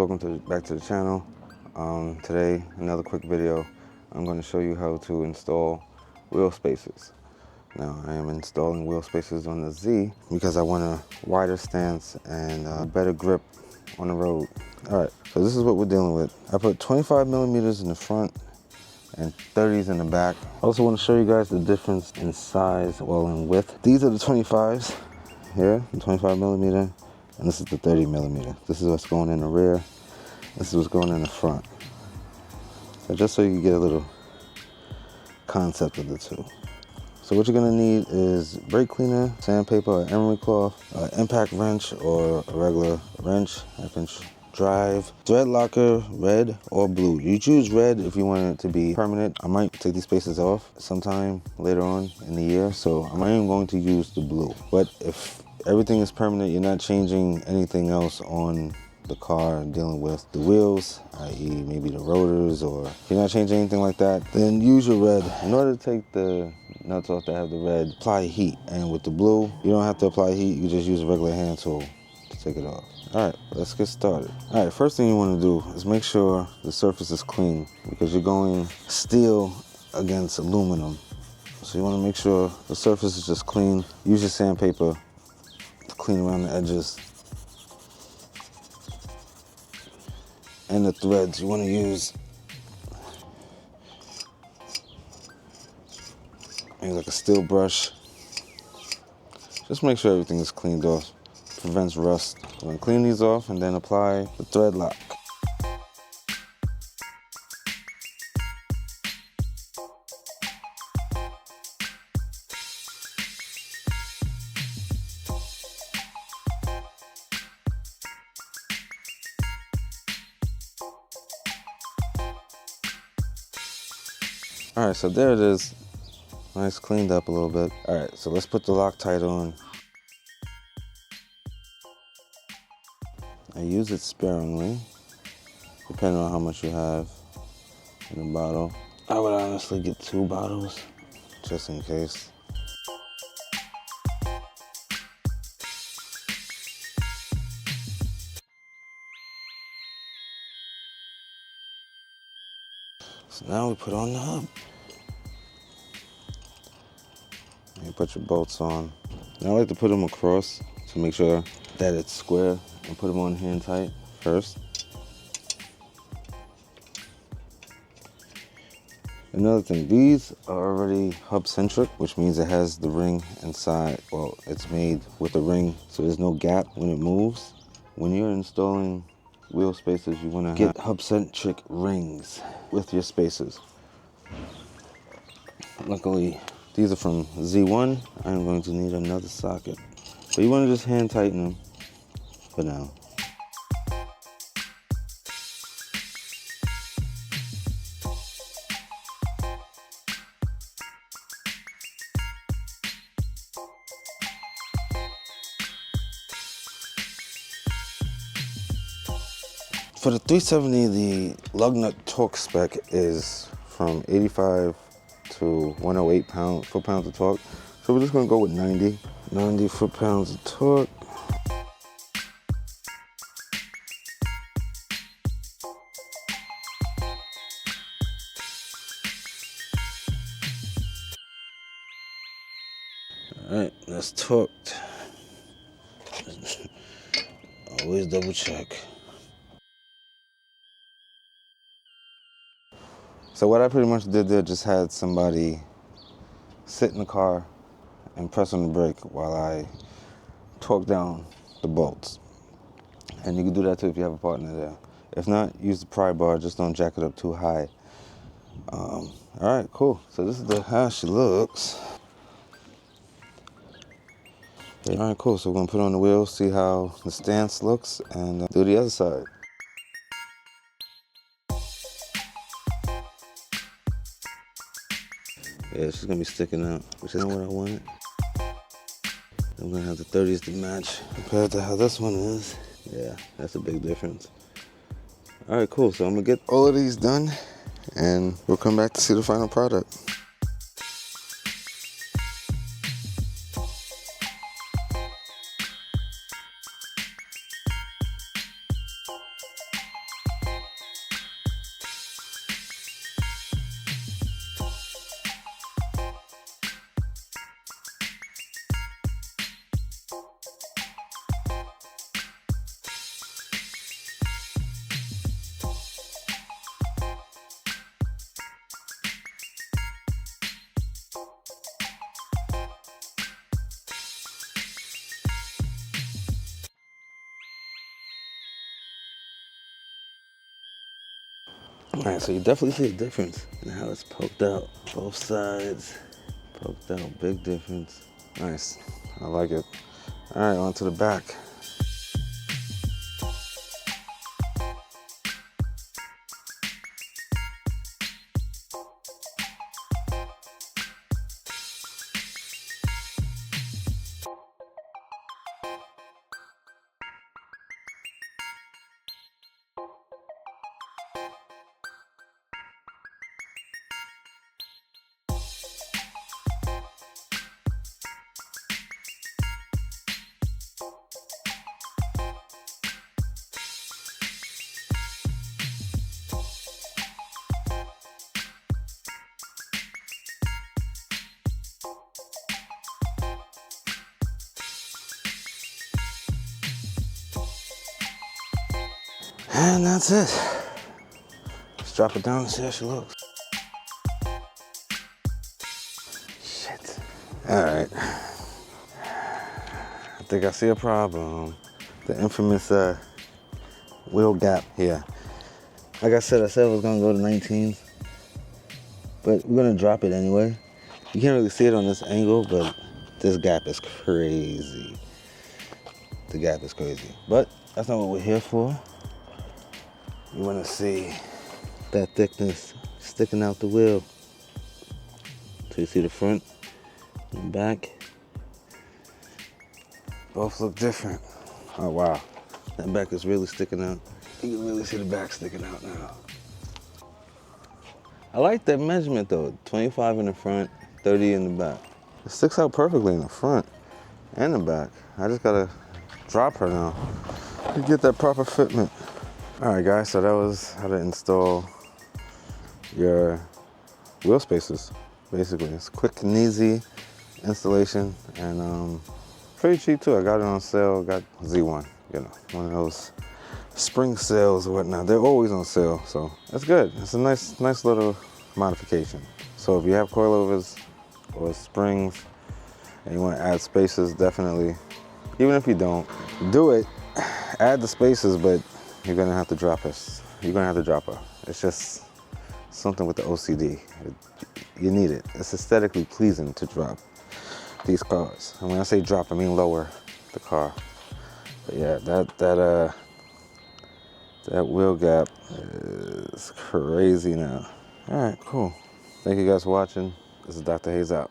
welcome back to the channel. Today, another quick video. I'm going to show you how to install wheel spacers. Now, I am installing wheel spacers on the Z because I want a wider stance and a better grip on the road. All right, so this is what we're dealing with. I put 25 millimeters in the front and 30s in the back. I also want to show you guys the difference in size, well, in width. These are the 25s here, the 25 millimeter, and this is the 30 millimeter. This is what's going in the rear. This is what's going in the front. So just so you can get a little concept of the two. So what you're gonna need is brake cleaner, sandpaper, emery cloth, impact wrench or a regular wrench, half-inch drive, thread locker, red or blue. You choose red if you want it to be permanent. I might take these spacers off sometime later on in the year, so I am going to use the blue. But if everything is permanent, you're not changing anything else on the car, dealing with the wheels, i.e. maybe the rotors, or if you're not changing anything like that, then use your red. In order to take the nuts off that have the red, apply heat. And with the blue, you don't have to apply heat, you just use a regular hand tool to take it off. All right, let's get started. All right, first thing you want to do is make sure the surface is clean because you're going steel against aluminum. So you want to make sure the surface is just clean. Use your sandpaper to clean around the edges. And the threads, you want to use maybe like a steel brush. Just make sure everything is cleaned off. Prevents rust. We're going to clean these off and then apply the thread lock. All right, so there it is. Nice, cleaned up a little bit. All right, so let's put the Loctite on. I use it sparingly, depending on how much you have in the bottle. I would honestly get 2 bottles, just in case. So now we put on the hub. You put your bolts on. Now I like to put them across to make sure that it's square and put them on hand tight first. Another thing, these are already hub centric, which means it has the ring inside. Well, it's made with a ring, so there's no gap when it moves. When you're installing wheel spacers, you want to get hub centric rings with your spacers. Luckily, these are from Z1. I'm going to need another socket. So you want to just hand tighten them for now. For the 370, the lug nut torque spec is from 85 to 108 foot-pounds of torque. So we're just gonna go with 90 foot-pounds of torque. All right, that's torqued. Always double check. So what I pretty much did there, just had somebody sit in the car and press on the brake while I torque down the bolts. And you can do that too if you have a partner there. If not, use the pry bar, just don't jack it up too high. All right, cool. So this is how she looks. All right, cool. So we're gonna put on the wheels, see how the stance looks, and do the other side. Yeah, she's gonna be sticking out, which is not what I wanted. I'm gonna have the 30s to match compared to how this one is. Yeah, that's a big difference. All right, cool. So I'm gonna get all of these done and we'll come back to see the final product. All right, so you definitely see a difference in how it's poked out. Both sides poked out, big difference. Nice, I like it. All right, on to the back. And that's it. Let's drop it down and see how she looks. Shit. All right. I think I see a problem. The infamous wheel gap here. Like I said I was gonna go to 19s, but we're gonna drop it anyway. You can't really see it on this angle, but this gap is crazy. The gap is crazy, but that's not what we're here for. You wanna see that thickness sticking out the wheel. So you see the front and back. Both look different. Oh wow, that back is really sticking out. You can really see the back sticking out now. I like that measurement though, 25 in the front, 30 in the back. It sticks out perfectly in the front and the back. I just gotta drop her now to get that proper fitment. All right guys, so that was how to install your wheel spacers. Basically, it's quick and easy installation and pretty cheap too. I got it on sale, got Z1, you know, one of those spring sales or whatnot. They're always on sale, so that's good. It's a nice little modification. So if you have coilovers or springs and you want to add spacers, definitely, even if you don't, do it. Add the spacers, but you're gonna have to drop us. You're gonna have to drop her. It's just something with the OCD. You need it. It's aesthetically pleasing to drop these cars. And when I say drop, I mean lower the car. But yeah, that wheel gap is crazy now. All right, cool. Thank you guys for watching. This is Dr. Haze out.